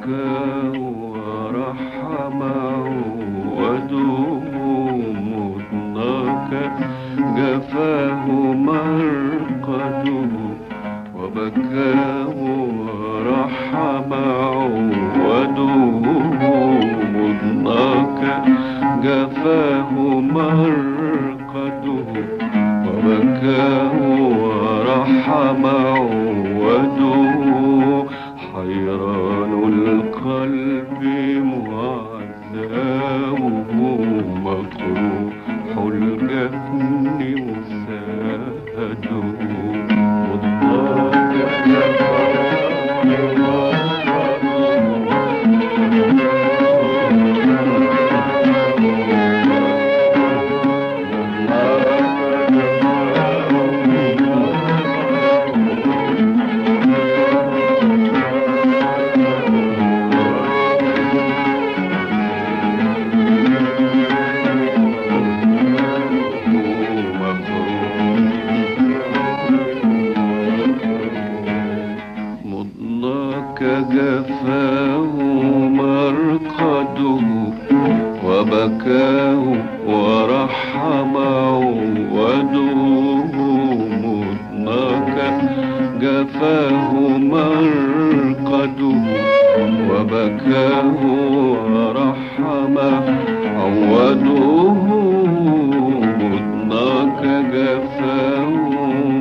وبكى ورحم عوده مضناك جفاه مرقده وبكى ورحم عوده مضناك جفاه مرقده وبكى ورحم عوده حيران القلب معذاه مطروح الجفن مساده مضناك جفاه مرقده وبكاه ورحم عوده مضناك جفاه مرقده وبكاه ورحم عوده مضناك جفاه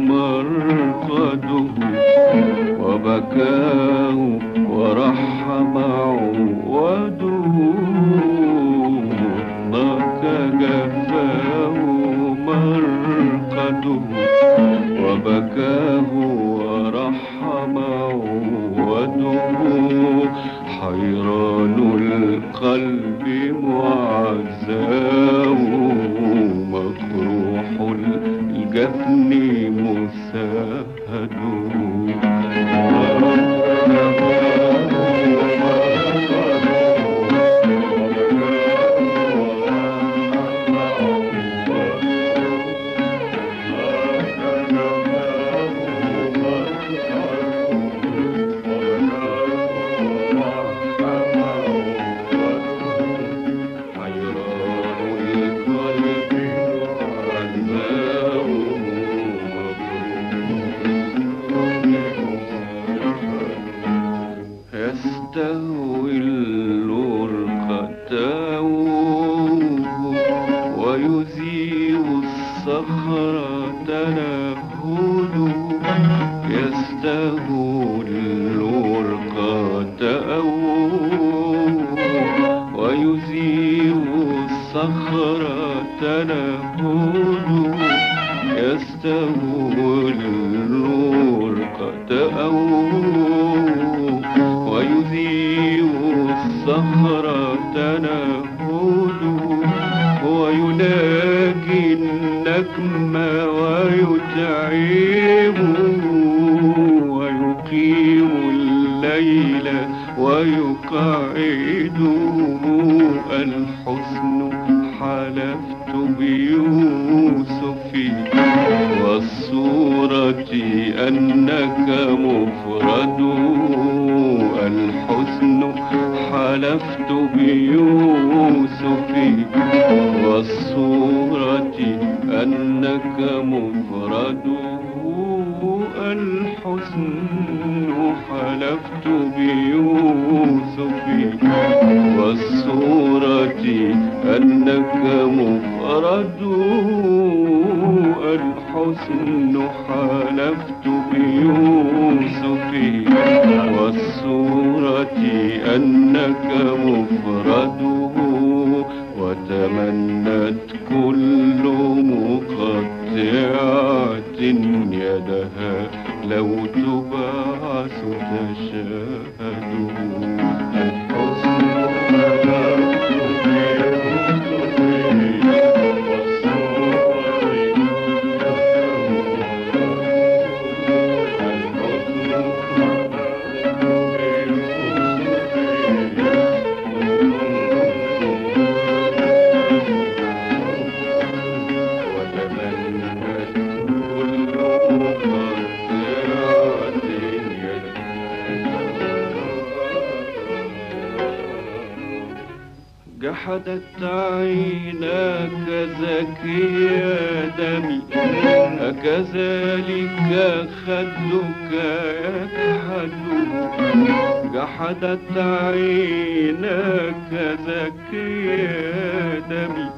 مرقده وبكاه ورحم عوده مضناك جفاه مرقده وبكاه ورحم عوده حيران القلب معزاه مطروح الجفن مساهده يستهوي الورق تاوه ويزيغ الصخر تنهده يستهوي الورق تاوه ويزيغ الصخر تنهده يستهوي الورق تاوه ويذيع الصخر تنهده ويناجي النجم ويتعبه ويقيم الليل ويقعده الحزن حلفت بيوسف والصورة أنك مفرد الحزن حلفت بيوسف والصورة أنك مفرد الحزن حلفت بيوسف والصورة أنك مفرد الحزن حلفت بيوسف والصورة أنك مفرده وتمنت كل مقطعة يدها لو تبعث تشاهد الحزن حلفت جحدت عيناك زكي دمي أكذلك خدك يكحد جحدت عيناك زكي دمي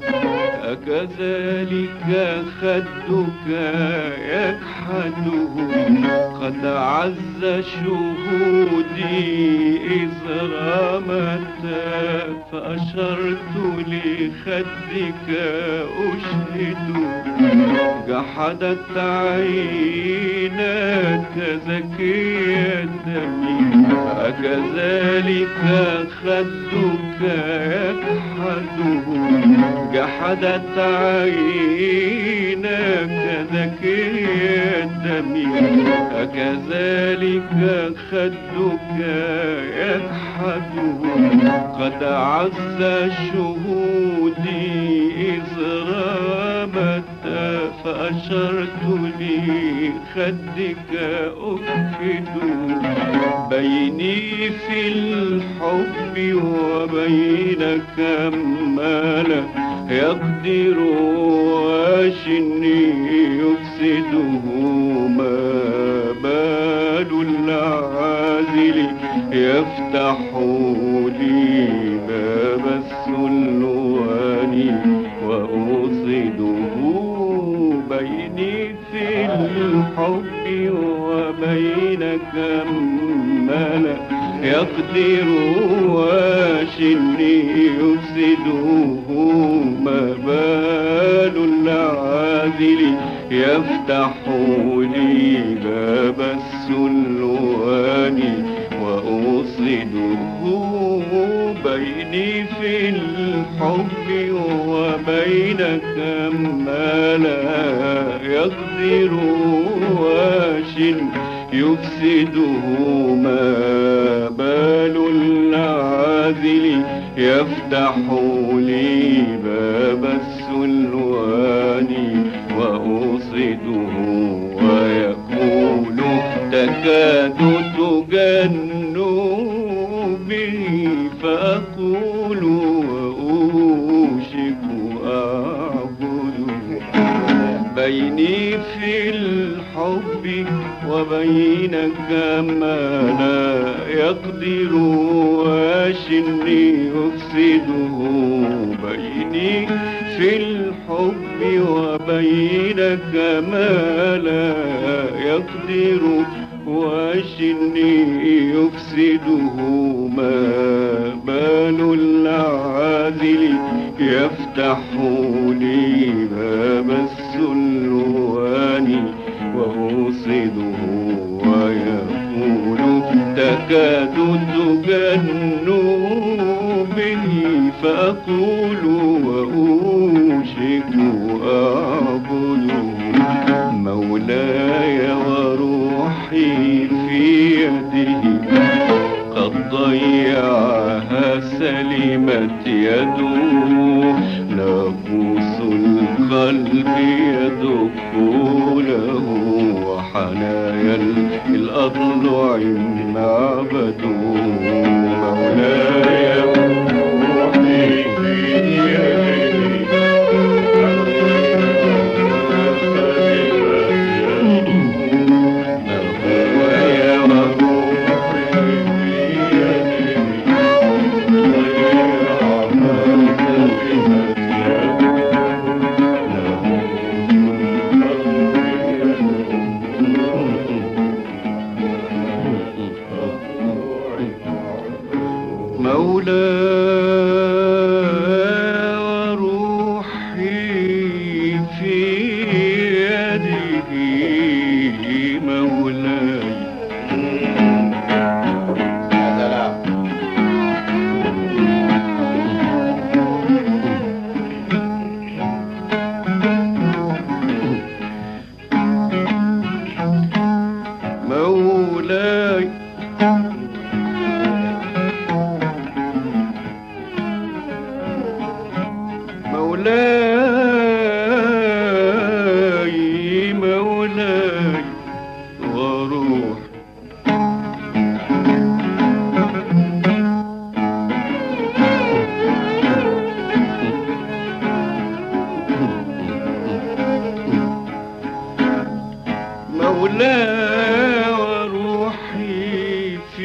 أكذلك خدك يكحده قد عز شهودي إذ رمت فأشرت لخدك أشهد جحدت عيناك زكي دمي أكذلك خدك يكحده جحدت عيناك زكي دمي أكذلك خدك يكحده قد عز شهودي إذ رمت فأشرت لخدك أكد بيني في الحب وبينك ما لا يقدر واشني يفسده ما بال العازل يفتح لي باب السلوان وأوصده بيني في الحب وبينك ما لا يقدر واشني يفسده ما بال العاذل يفتح لي باب السلوان وأوصده بيني في الحب وبينك ما لا يقدر واشن يفسده ما بال العاذل يفتح لي باب السلوان وأوصده ويقول تكاد تجن به فأقول وأوشك أعبده بيني في الحب وبينك ما لا يقدر واشني يفسده بيني في الحب وبينك ما لا يقدر واشني يفسده ما بال العاذل يفتح لي باب السلوان وأوصده ويقول تكاد تجن به فأقول وأوشك أعبده مولاي وروحي في يده قد ضيعها سلمت يده نفوس القلب يدق له وحنايا الأضلع معبده مولاي وروحي في يده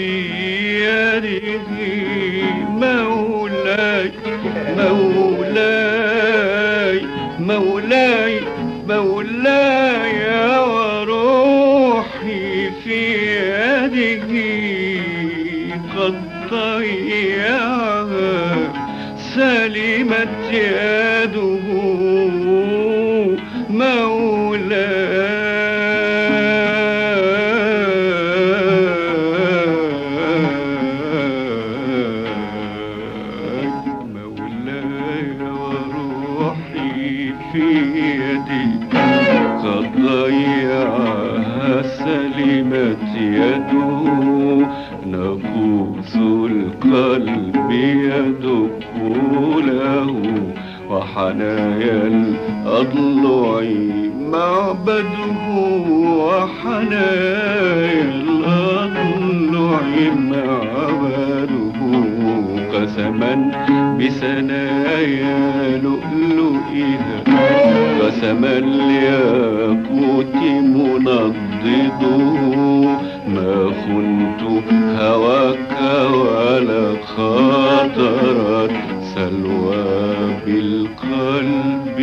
في يده مولاي مولاي مولاي مولاي وروحي في يده قد ضيعها سلمت يده مولاي وروحي في يدي قد ضيعها سلمت يده نبوس القلب يدق له وحنايا الأضلع معبده وحنايا الأضلع معبده قسما بسنايا لؤلؤها قسما الياقوت منضده ما خنت هواك ولا خاطرت سلوى بالقلب